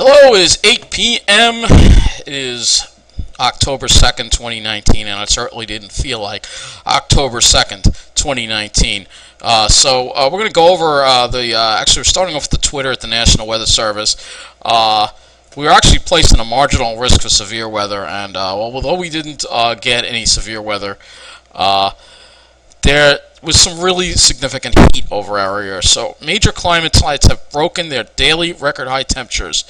Hello, it is 8 p.m. It is October 2nd, 2019, and it certainly didn't feel like October 2nd, 2019. So we're going to go over actually we're starting off with the Twitter at the National Weather Service. We were actually placed in a marginal risk for severe weather, and although we didn't get any severe weather, there was some really significant heat over our area. So major climate sites have broken their daily record high temperatures.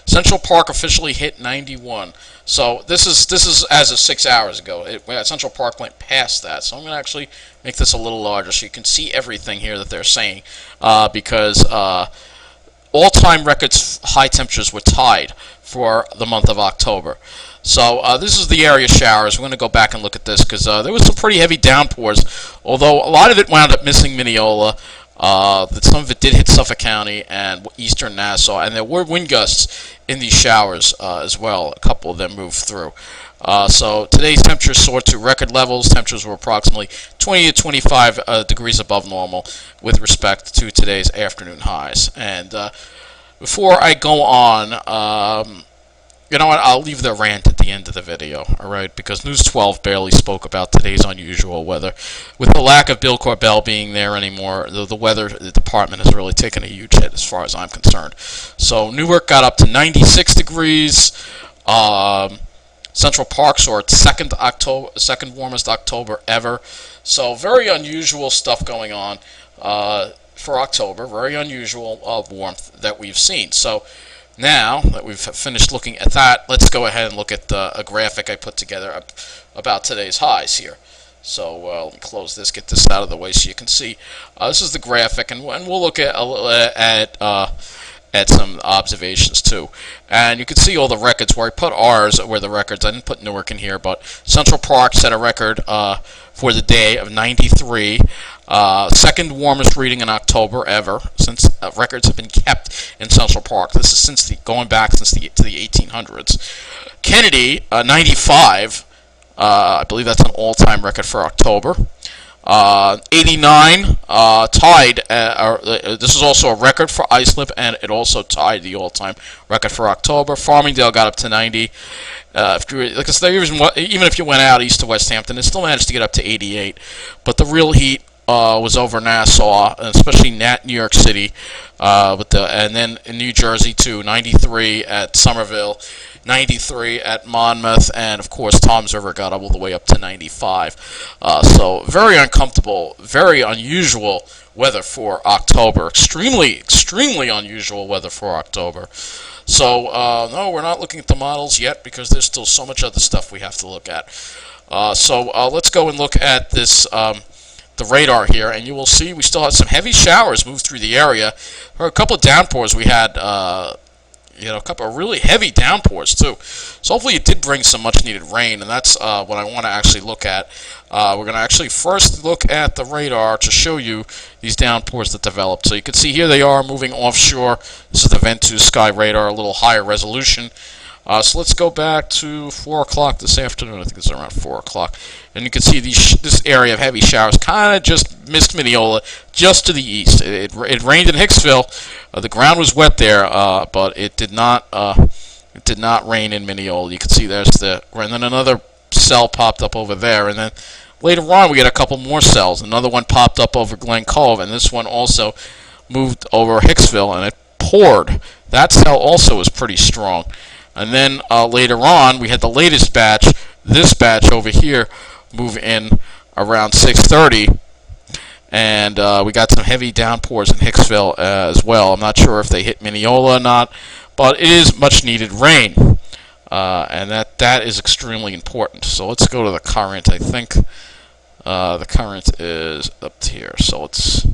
Central Park officially hit 91. So this is as of 6 hours ago. Central Park went past that. So I'm going to actually make this a little larger so you can see everything here that they're saying, because all-time records high temperatures were tied for the month of October. So this is the area showers. We're going to go back and look at this because there was some pretty heavy downpours, although a lot of it wound up missing Mineola. Some of it did hit Suffolk County and eastern Nassau, and there were wind gusts in these showers as well. A couple of them moved through. So today's temperatures soared to record levels. Temperatures were approximately 20 to 25 degrees above normal with respect to today's afternoon highs. And before I go on, you know what, I'll leave the rant at the end of the video, alright, because News 12 barely spoke about today's unusual weather. With the lack of Bill Corbell being there anymore, the weather department has really taken a huge hit as far as I'm concerned. So Newark got up to 96 degrees. Central Park saw its second warmest October ever. So very unusual stuff going on for October. Very unusual warmth that we've seen. So now that we've finished looking at that, let's go ahead and look at a graphic I put together about today's highs here. So let me close this, get this out of the way so you can see. This is the graphic, and we'll look at some observations too. And you can see all the records where I put ours were the records. I didn't put Newark in here, but Central Park set a record for the day of 93. Second warmest reading in October ever, since records have been kept in Central Park. This is going back to the 1800s. Kennedy, 95. I believe that's an all-time record for October. 89 tied. This is also a record for Islip, and it also tied the all-time record for October. Farmingdale got up to 90. Even if you went out east to West Hampton, it still managed to get up to 88. But the real heat was over Nassau, especially New York City, and then in New Jersey too. 93 at Somerville, 93 at Monmouth, and of course Toms River got all the way up to 95. So very uncomfortable, very unusual weather for October. Extremely unusual weather for October. So no, we're not looking at the models yet because there's still so much other stuff we have to look at. So let's go and look at this. The radar here, and you will see we still had some heavy showers move through the area. There were a couple of downpours. We had, a couple of really heavy downpours too. So hopefully it did bring some much-needed rain, and that's what I want to actually look at. We're going to actually first look at the radar to show you these downpours that developed. So you can see here they are moving offshore. This is the Ventus Sky radar, a little higher resolution. So let's go back to 4 o'clock this afternoon. I think it's around 4 o'clock. And you can see this area of heavy showers kind of just missed Mineola just to the east. It rained in Hicksville. The ground was wet there, but it did not rain in Mineola. You can see and then another cell popped up over there. And then later on we get a couple more cells. Another one popped up over Glen Cove, and this one also moved over Hicksville, and it poured. That cell also was pretty strong. And then later on, we had the latest batch, this batch over here, move in around 6:30, and we got some heavy downpours in Hicksville as well. I'm not sure if they hit Mineola or not, but it is much-needed rain, and that is extremely important. So let's go to the current. I think the current is up here, so let's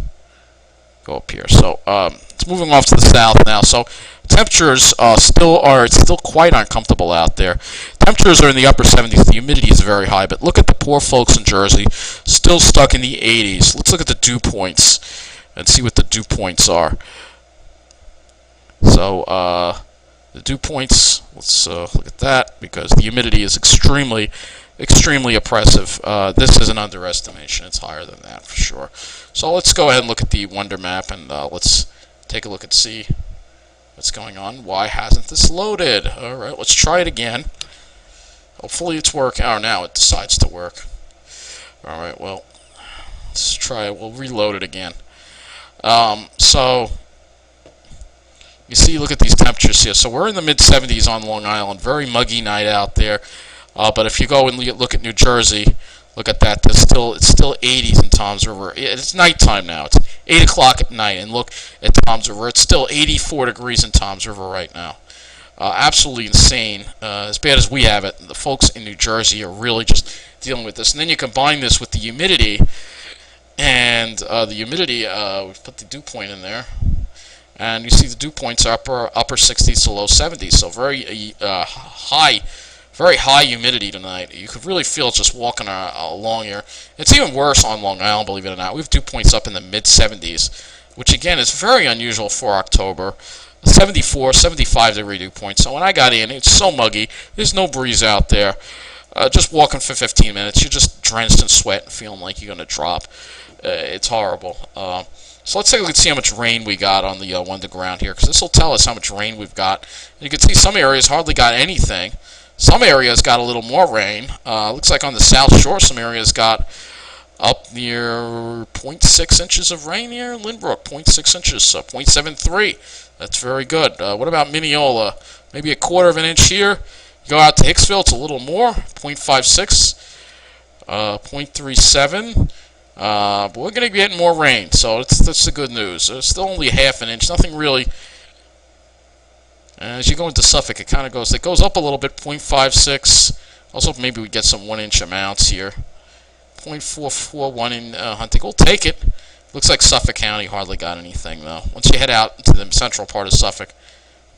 go up here. So it's moving off to the south now. So temperatures it's still quite uncomfortable out there. Temperatures are in the upper 70s. The humidity is very high, but look at the poor folks in Jersey, still stuck in the 80s. Let's look at the dew points and see what the dew points are. So the dew points, let's look at that, because the humidity is extremely oppressive. This is an underestimation. It's higher than that for sure. So let's go ahead and look at the Wonder Map, and let's take a look and see What's going on? Why hasn't this loaded? Alright, let's try it again. Hopefully it's working. Oh, now it decides to work. Alright, well, let's try it. We'll reload it again. So, you see, look at these temperatures here. So we're in the mid-70s on Long Island. Very muggy night out there. But if you go and look at New Jersey, look at that. It's still 80s in Toms River. It's nighttime now. It's 8 o'clock at night. And look at Toms River. It's still 84 degrees in Toms River right now. Absolutely insane. As bad as we have it, the folks in New Jersey are really just dealing with this. And then you combine this with the humidity. And the humidity, we've put the dew point in there. And you see the dew points are upper 60s to low 70s. So very high humidity tonight. You could really feel it just walking along here. It's even worse on Long Island, believe it or not. We have dew points up in the mid-70s, which again is very unusual for October. 74, 75 degree dew points. So when I got in, it's so muggy. There's no breeze out there. Just walking for 15 minutes, you're just drenched in sweat and feeling like you're going to drop. It's horrible. So let's take a look and see how much rain we got on the one to ground here, because this will tell us how much rain we've got. And you can see some areas hardly got anything. Some areas got a little more rain. Looks like on the South Shore, some areas got up near 0.6 inches of rain here. Lynbrook, 0.6 inches, so 0.73. That's very good. What about Mineola? Maybe a quarter of an inch here. You go out to Hicksville, it's a little more, 0.56, 0.37. But we're going to be getting more rain, so that's the good news. It's still only half an inch, nothing really. As you go into Suffolk, it kind of goes up a little bit, 0.56. Also, maybe we get some 1-inch amounts here. 0.441 in Hunting. We'll take it. Looks like Suffolk County hardly got anything, though. Once you head out into the central part of Suffolk,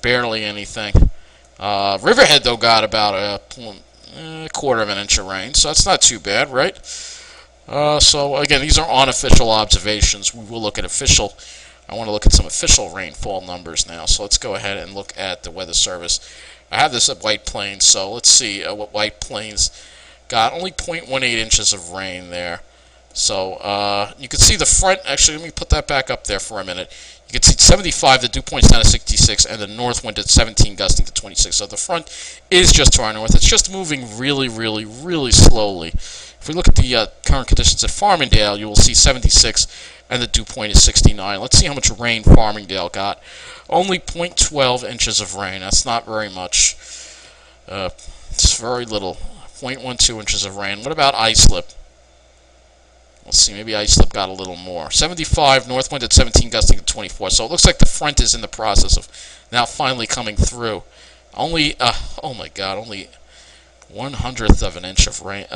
barely anything. Riverhead, though, got about a quarter of an inch of rain, so that's not too bad, right? So, again, these are unofficial observations. We will look at official. I want to look at some official rainfall numbers now, so let's go ahead and look at the Weather Service. I have this at White Plains, so let's see what White Plains got. Only 0.18 inches of rain there. So you can see the front. Actually, let me put that back up there for a minute. You can see 75, the dew point's down to 66, and the north wind at 17, gusting to 26. So the front is just to our north. It's just moving really, really, really slowly. If we look at the current conditions at Farmingdale, you will see 76, and the dew point is 69. Let's see how much rain Farmingdale got. Only 0.12 inches of rain. That's not very much. It's very little. 0.12 inches of rain. What about Islip? Let's see, maybe Islip got a little more. 75, north wind at 17, gusting to 24. So it looks like the front is in the process of now finally coming through. Only, oh my God, only 1/100th of an inch of rain.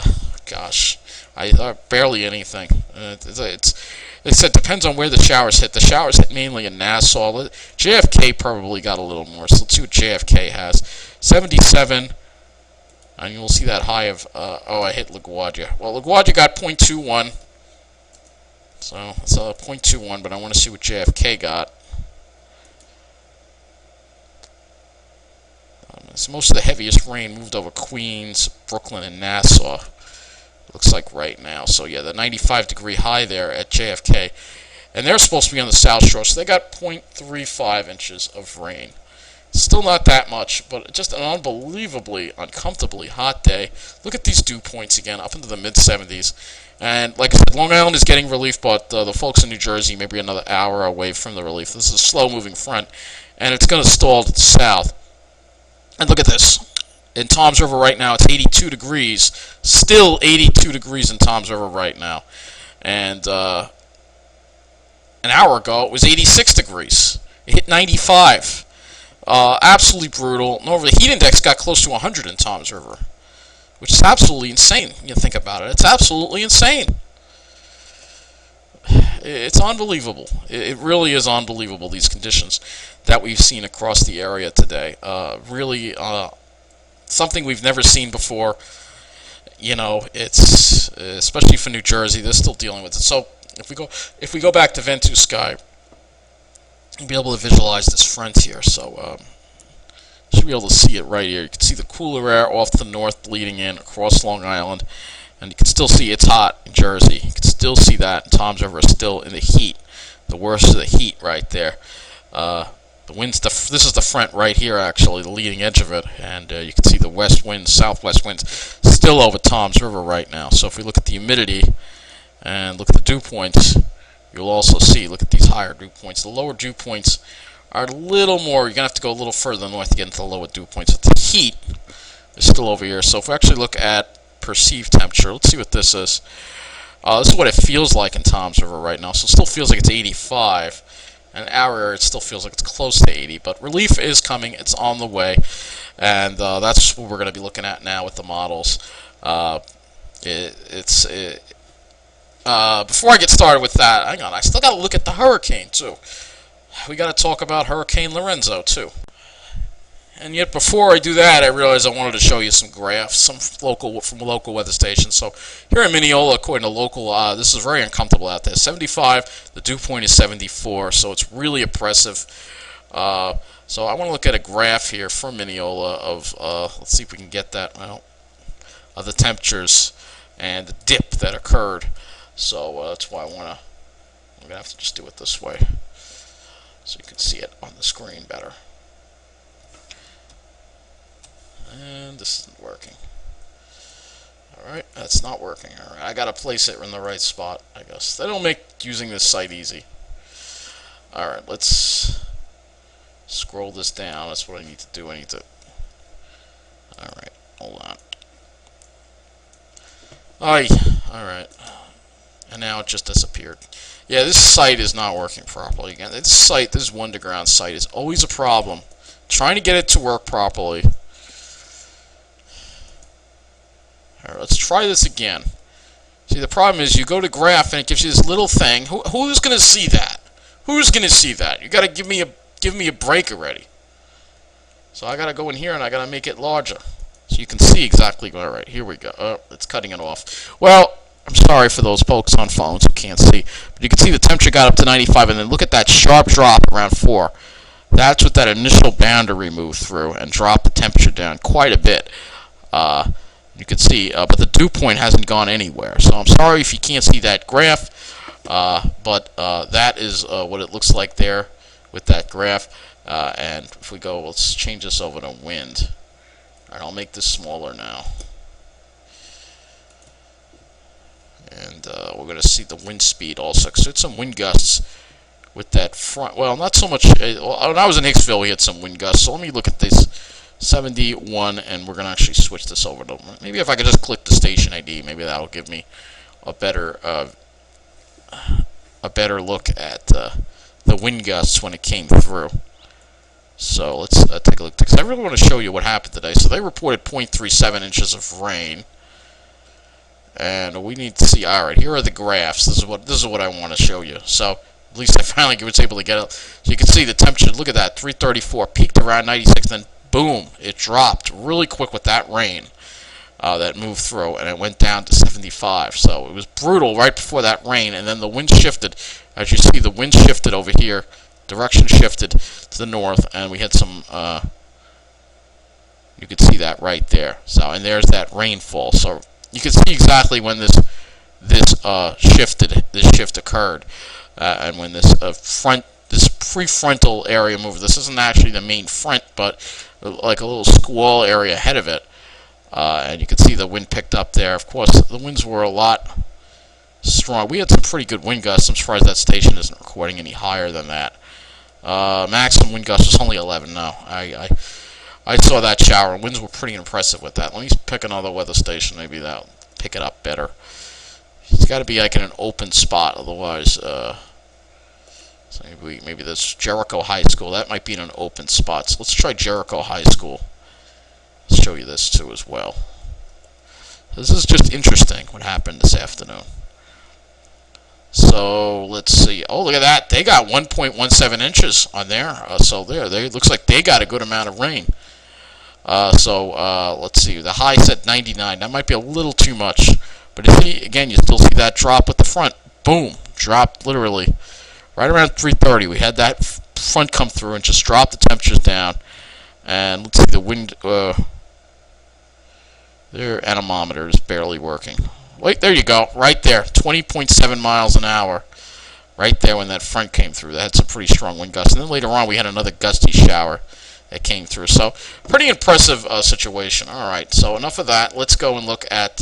Gosh, barely anything. They said depends on where the showers hit. The showers hit mainly in Nassau. JFK probably got a little more. So let's see what JFK has. 77. And you'll see that high of, I hit LaGuardia. Well, LaGuardia got 0.21. So it's 0.21, but I want to see what JFK got. So most of the heaviest rain moved over Queens, Brooklyn, and Nassau. Looks like right now. So yeah, the 95-degree high there at JFK. And they're supposed to be on the South Shore, so they got 0.35 inches of rain. Still not that much, but just an unbelievably, uncomfortably hot day. Look at these dew points again, up into the mid-70s. And like I said, Long Island is getting relief, but the folks in New Jersey may be another hour away from the relief. This is a slow-moving front, and it's going to stall to the south. And look at this. In Toms River right now, it's 82 degrees. Still 82 degrees in Toms River right now. And an hour ago, it was 86 degrees. It hit 95. Absolutely brutal. No, the heat index got close to 100 in Toms River, which is absolutely insane when you think about it. It's absolutely insane. It's unbelievable. It really is unbelievable, these conditions that we've seen across the area today. Really something we've never seen before. You know, it's especially for New Jersey, they're still dealing with it. So if we go back to Ventus Sky, you'll be able to visualize this front here. So you should be able to see it right here. You can see the cooler air off to the north bleeding in across Long Island, and you can still see it's hot in Jersey. You can still see that. Toms River is still in the heat, the worst of the heat right there. But The wind's this is the front right here, actually, the leading edge of it, and you can see the west winds, southwest winds, still over Toms River right now. So if we look at the humidity and look at the dew points, you'll also see, look at these higher dew points. The lower dew points are a little more, you're going to have to go a little further north to get into the lower dew points. But the heat is still over here. So if we actually look at perceived temperature, let's see what this is. This is what it feels like in Toms River right now. So it still feels like it's 85. And our area, it still feels like it's close to 80. But relief is coming. It's on the way. And that's what we're going to be looking at now with the models. Before I get started with that, hang on. I still got to look at the hurricane, too. We got to talk about Hurricane Lorenzo, too. And yet, before I do that, I realized I wanted to show you some graphs, from local weather stations. So here in Mineola, according to local, this is very uncomfortable out there. 75, the dew point is 74, so it's really oppressive. So I want to look at a graph here from Mineola of, let's see if we can get that, well, of the temperatures and the dip that occurred. So that's why I'm going to have to just do it this way so you can see it on the screen better. And this isn't working. Alright, that's not working. Alright, I gotta place it in the right spot, I guess. They don't make using this site easy. Alright, let's scroll this down. That's what I need to do. Alright, hold on. Alright. And now it just disappeared. Yeah, this site is not working properly again. This underground site is always a problem. Trying to get it to work properly. Alright, let's try this again. See, the problem is you go to graph and it gives you this little thing. Who's going to see that? Who's going to see that? You got to give me a break already. So I got to go in here and I got to make it larger. So you can see exactly. Alright, here we go. Oh, it's cutting it off. Well, I'm sorry for those folks on phones who can't see. But you can see the temperature got up to 95, and then look at that sharp drop around 4. That's what that initial boundary moved through and dropped the temperature down quite a bit. You can see, but the dew point hasn't gone anywhere. So I'm sorry if you can't see that graph, but that is what it looks like there with that graph. And if we go, let's change this over to wind. All right, I'll make this smaller now. And we're going to see the wind speed also. So it's some wind gusts with that front. Well, not so much. When I was in Hicksville, we had some wind gusts. So let me look at this 71, and we're going to actually switch this over to. Maybe if I could just click the station ID, maybe that'll give me a better look at the wind gusts when it came through. So let's take a look, because I really want to show you what happened today. So they reported 0.37 inches of rain. And we need to see. All right, here are the graphs. This is what I want to show you. So at least I finally was able to get it. So you can see the temperature. Look at that, 334, peaked around 96, then boom, it dropped really quick with that rain that moved through, and it went down to 75. So it was brutal right before that rain, and then the wind shifted. As you see, the wind shifted over here. Direction shifted to the north, and we had some. You could see that right there. So, and there's that rainfall. So you can see exactly when this shift occurred, and when this prefrontal area moved. This isn't actually the main front, but like a little squall area ahead of it, and you can see the wind picked up there. Of course, the winds were a lot strong. We had some pretty good wind gusts. I'm surprised that station isn't recording any higher than that. Maximum wind gust was only 11. No, I saw that shower. Winds were pretty impressive with that. Let me pick another weather station. Maybe that'll pick it up better. It's got to be like in an open spot, otherwise. So maybe this Jericho High School. That might be in an open spot. So let's try Jericho High School. Let's show you this too as well. This is just interesting what happened this afternoon. So let's see. Oh, look at that. They got 1.17 inches on there. So looks like they got a good amount of rain. Let's see. The high said 99. That might be a little too much. But again, you still see that drop with the front. Boom. Dropped literally right around 3:30. We had that front come through and just drop the temperatures down. And let's see, the wind. Their anemometer is barely working. Wait, there you go. Right there. 20.7 miles an hour. right there when that front came through. That had some pretty strong wind gusts. And then later on, we had another gusty shower that came through. So pretty impressive situation. All right, so enough of that. Let's go and look at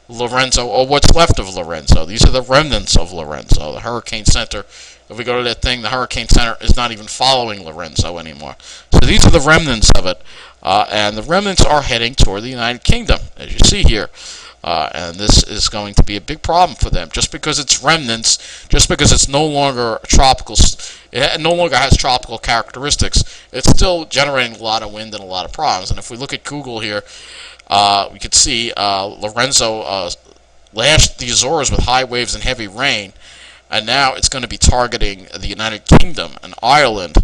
Lorenzo, or what's left of Lorenzo. These are the remnants of Lorenzo. The Hurricane Center, if we go to that thing, the Hurricane Center is not even following Lorenzo anymore. So these are the remnants of it. And the remnants are heading toward the United Kingdom, as you see here. And this is going to be a big problem for them. Just because it's remnants, just because it's no longer tropical, it no longer has tropical characteristics, it's still generating a lot of wind and a lot of problems. And if we look at Google here, we could see Lorenzo lashed the Azores with high waves and heavy rain, and now it's going to be targeting the United Kingdom and Ireland.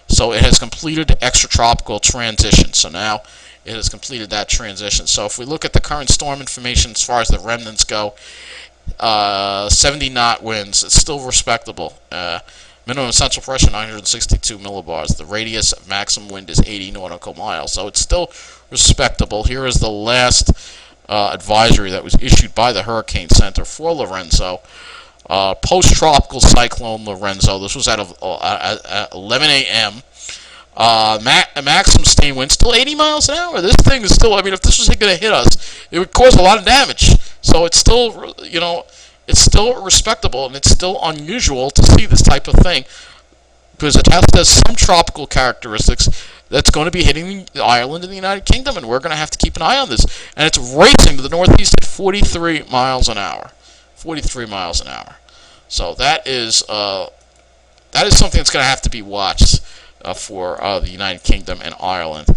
So it has completed extratropical transition. So now it has completed that transition. So if we look at the current storm information as far as the remnants go, 70 knot winds. It's still respectable. Minimum central pressure 962 millibars. The radius of maximum wind is 80 nautical miles. So it's still respectable. Here is the last advisory that was issued by the Hurricane Center for Lorenzo. Post-tropical cyclone Lorenzo. This was at 11 a.m. Maximum sustained wind still 80 miles an hour. This thing is still, I mean, if this was going to hit us, it would cause a lot of damage. So it's still, you know, it's still respectable, and it's still unusual to see this type of thing because it has some tropical characteristics that's going to be hitting Ireland and the United Kingdom, and we're going to have to keep an eye on this. And it's racing to the northeast at 43 miles an hour. 43 miles an hour. So that is something that's going to have to be watched for the United Kingdom and Ireland,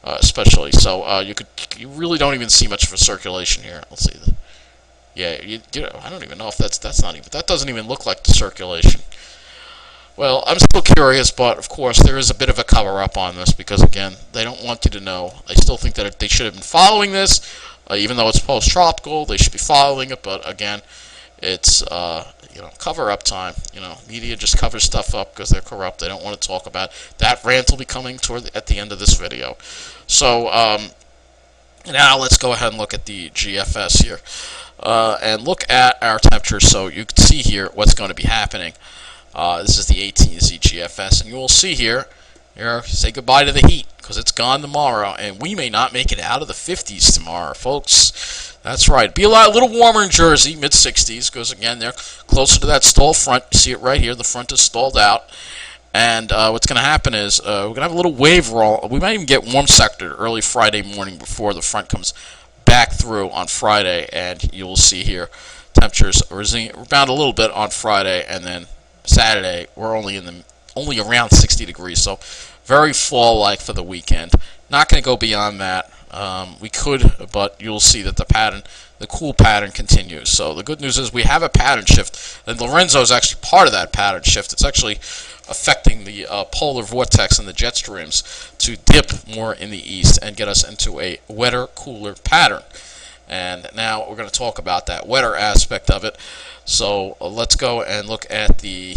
especially. So you really don't even see much of a circulation here. Let's see. Yeah, I don't even know if that doesn't even look like the circulation. Well, I'm still curious, but of course there is a bit of a cover-up on this because again, they don't want you to know. They still think that they should have been following this, even though it's post-tropical. They should be following it, but again, it's cover-up time. Media just covers stuff up because they're corrupt. They don't want to talk about it. That rant will be coming at the end of this video. So now let's go ahead and look at the GFS here and look at our temperatures. So you can see here what's going to be happening. This is the 18Z GFS, and you will see here, say goodbye to the heat because it's gone tomorrow, and we may not make it out of the 50s tomorrow, folks. That's right. Be a little warmer in Jersey, mid-60s, because again, they're closer to that stall front. You see it right here. The front is stalled out. And what's going to happen is we're going to have a little wave roll. We might even get warm sectored early Friday morning before the front comes back through on Friday. And you will see here temperatures rebound a little bit on Friday, and then Saturday we're only around 60 degrees. So very fall-like for the weekend. Not going to go beyond that. We could, but you'll see that the cool pattern continues. So the good news is we have a pattern shift, and Lorenzo is actually part of that pattern shift. It's actually affecting the polar vortex and the jet streams to dip more in the east and get us into a wetter, cooler pattern. And now we're going to talk about that wetter aspect of it. So let's go and look at the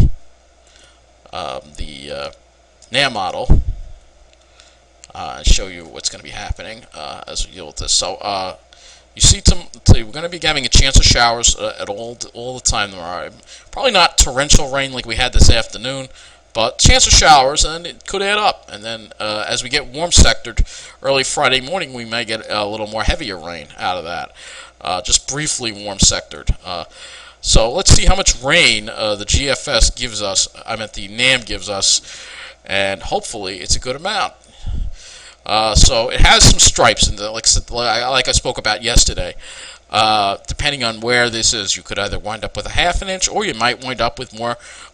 NAM model. And show you what's going to be happening as we deal with this. So you see, we're going to be having a chance of showers at all the time tomorrow. Probably not torrential rain like we had this afternoon, but chance of showers, and it could add up. And then as we get warm sectored early Friday morning, we may get a little more heavier rain out of that. Just briefly warm sectored. So let's see how much rain the GFS gives us. The NAM gives us, and hopefully it's a good amount. So it has some stripes, and like I spoke about yesterday. Depending on where this is, you could either wind up with a half an inch, or you might wind up with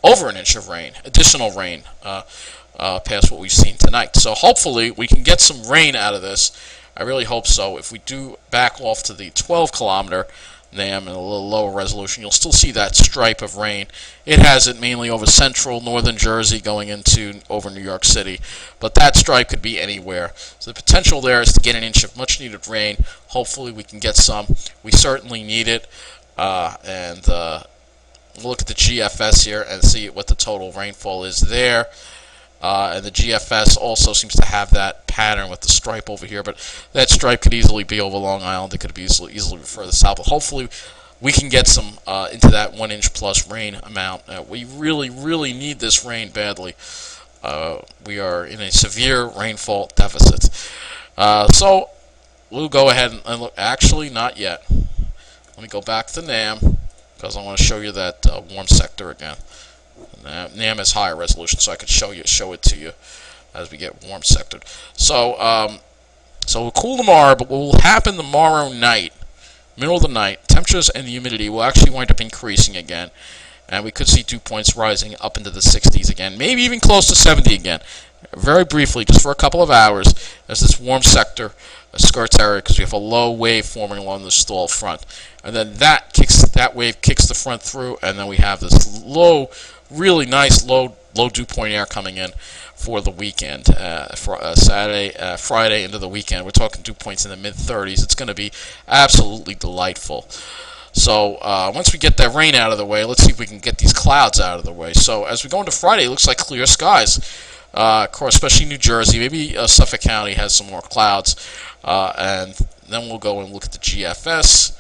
over an inch of rain, additional rain, past what we've seen tonight. So hopefully we can get some rain out of this. I really hope so. If we do back off to the 12-kilometer NAM and a little lower resolution, you'll still see that stripe of rain. It has it mainly over central northern Jersey going over New York City, but that stripe could be anywhere. So the potential there is to get an inch of much needed rain. Hopefully we can get some. We certainly need it. And we'll look at the GFS here and see what the total rainfall is there. And the GFS also seems to have that pattern with the stripe over here, but that stripe could easily be over Long Island. It could be easily be further south. But hopefully we can get some into that 1 inch plus rain amount. We really need this rain badly. We are in a severe rainfall deficit. So we'll go ahead and look. Actually, not yet. Let me go back to NAM because I want to show you that warm sector again. NAM has higher resolution, so I could show it to you as we get warm sectored. So we'll cool tomorrow, but what will happen tomorrow night, middle of the night, temperatures and the humidity will actually wind up increasing again, and we could see dew points rising up into the 60s again, maybe even close to 70 again. Very briefly, just for a couple of hours, as this warm sector skirts area, because we have a low wave forming along the stall front, and then that wave kicks the front through, and then we have this low, really nice low dew point air coming in for the weekend, for Saturday, Friday into the weekend. We're talking dew points in the mid-30s. It's going to be absolutely delightful. So once we get that rain out of the way, let's see if we can get these clouds out of the way. So as we go into Friday, it looks like clear skies. Of course, especially New Jersey. Maybe Suffolk County has some more clouds. And then we'll go and look at the GFS.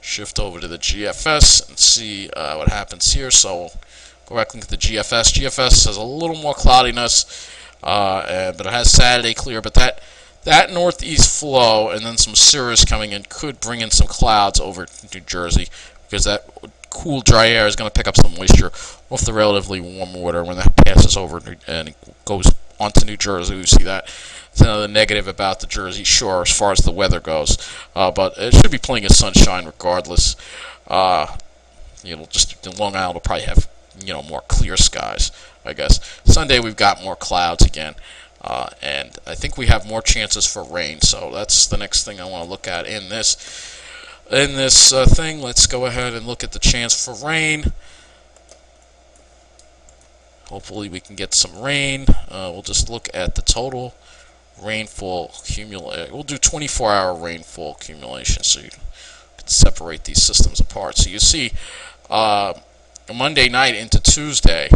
Shift over to the GFS and see what happens here. So go back and look at the GFS. GFS has a little more cloudiness, but it has Saturday clear. But that northeast flow and then some cirrus coming in could bring in some clouds over New Jersey, because that cool, dry air is going to pick up some moisture off the relatively warm water when that passes over and it goes onto New Jersey. We see that. It's another negative about the Jersey Shore as far as the weather goes, but it should be plenty of sunshine regardless. Just in Long Island will probably have more clear skies, I guess. Sunday we've got more clouds again, and I think we have more chances for rain. So that's the next thing I want to look at in this thing. Let's go ahead and look at the chance for rain. Hopefully we can get some rain. We'll just look at the total rainfall accumulation. We'll do 24-hour rainfall accumulation so you can separate these systems apart. So you see, Monday night into Tuesday,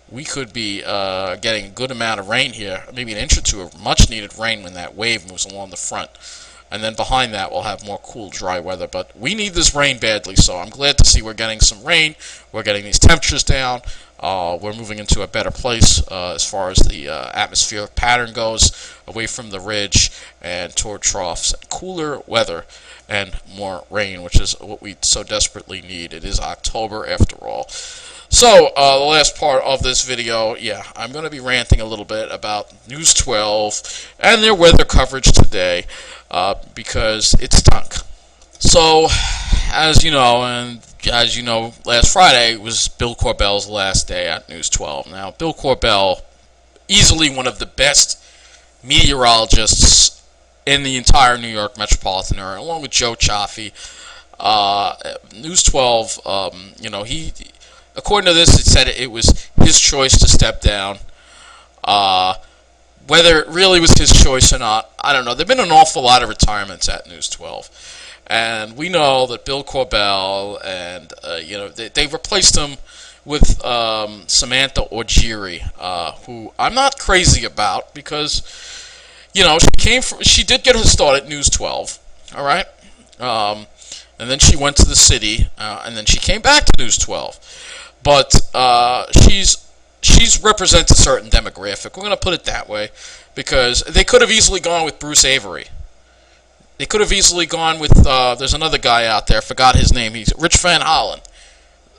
we could be getting a good amount of rain here, maybe an inch or two of much-needed rain when that wave moves along the front. And then behind that, we'll have more cool, dry weather. But we need this rain badly, so I'm glad to see we're getting some rain. We're getting these temperatures down. We're moving into a better place as far as the atmospheric pattern goes, away from the ridge and toward troughs. Cooler weather and more rain, which is what we so desperately need. It is October after all. So, the last part of this video, I'm going to be ranting a little bit about News 12 and their weather coverage today, because it stunk. So, as you know, last Friday was Bill Corbell's last day at News 12. Now, Bill Corbell, easily one of the best meteorologists in the entire New York metropolitan area, along with Joe Chaffee. News 12, he... According to this, it said it was his choice to step down. Whether it really was his choice or not, I don't know. There have been an awful lot of retirements at News 12. And we know that Bill Corbell and, they replaced him with Samantha Augeri, who I'm not crazy about because, she did get her start at News 12, all right? And then she went to the city, and then she came back to News 12. But she's represents a certain demographic. We're going to put it that way, because they could have easily gone with Bruce Avery. They could have easily gone with, there's another guy out there, I forgot his name, he's Rich Van Hollen.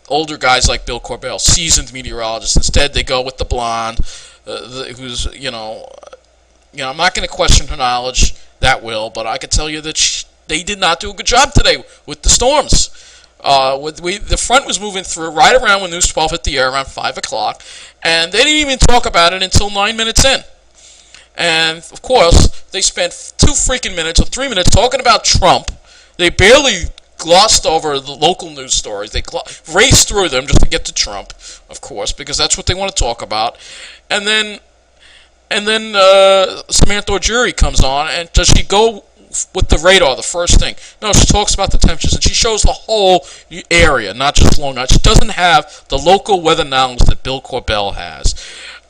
Older guys like Bill Corbell, seasoned meteorologists. Instead, they go with the blonde, who's, I'm not going to question her knowledge, that will, but I can tell you that they did not do a good job today with the storms. The front was moving through right around when News 12 hit the air, around 5 o'clock, and they didn't even talk about it until 9 minutes in. And, of course, they spent 2 freaking minutes or 3 minutes talking about Trump. They barely glossed over the local news stories. They raced through them just to get to Trump, of course, because that's what they want to talk about. And then Samantha Augeri comes on, and does she go with the radar, the first thing? No, she talks about the temperatures, and she shows the whole area, not just Long Island. She doesn't have the local weather knowledge that Bill Corbell has.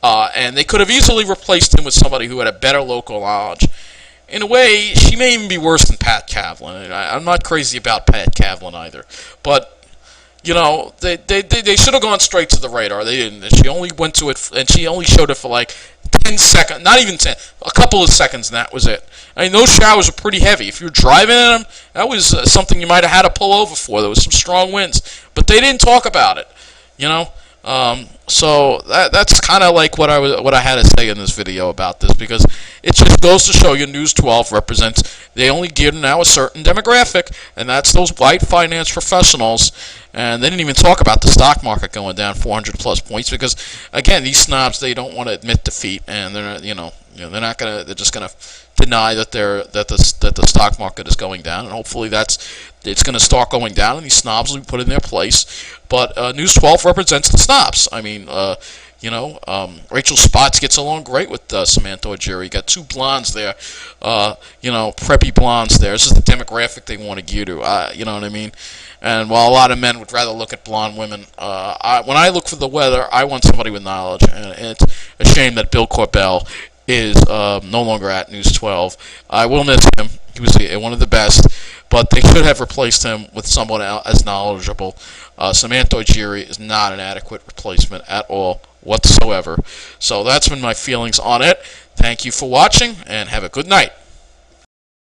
And they could have easily replaced him with somebody who had a better local knowledge. in a way, she may even be worse than Pat Cavlin. I'm not crazy about Pat Cavlin either, but they should have gone straight to the radar. They didn't. And she only went to it, and she only showed it for like 10 seconds, not even 10, a couple of seconds, and that was it. I mean, those showers are pretty heavy. If you're driving in them, that was something you might have had to pull over for. There was some strong winds, but they didn't talk about it, you know. So that's kind of like what I had to say in this video about this, because it just goes to show you News 12 represents, they only gear now a certain demographic, and that's those white finance professionals. And they didn't even talk about the stock market going down 400 plus points, because again, these snobs, they don't want to admit defeat, and they're not gonna, they're just gonna deny that the stock market is going down, and hopefully it's going to start going down, and these snobs will be put in their place. But News 12 represents the snobs. I mean, Rachel Spots gets along great with Samantha Ojiri. You got two blondes there, preppy blondes there. This is the demographic they want to gear to. You know what I mean? And while a lot of men would rather look at blonde women, when I look for the weather, I want somebody with knowledge. And it's a shame that Bill Corbell is no longer at News 12. I will miss him. He was one of the best, but they should have replaced him with someone as knowledgeable. Samantha Ojiri is not an adequate replacement at all whatsoever. So that's been my feelings on it. Thank you for watching, and have a good night.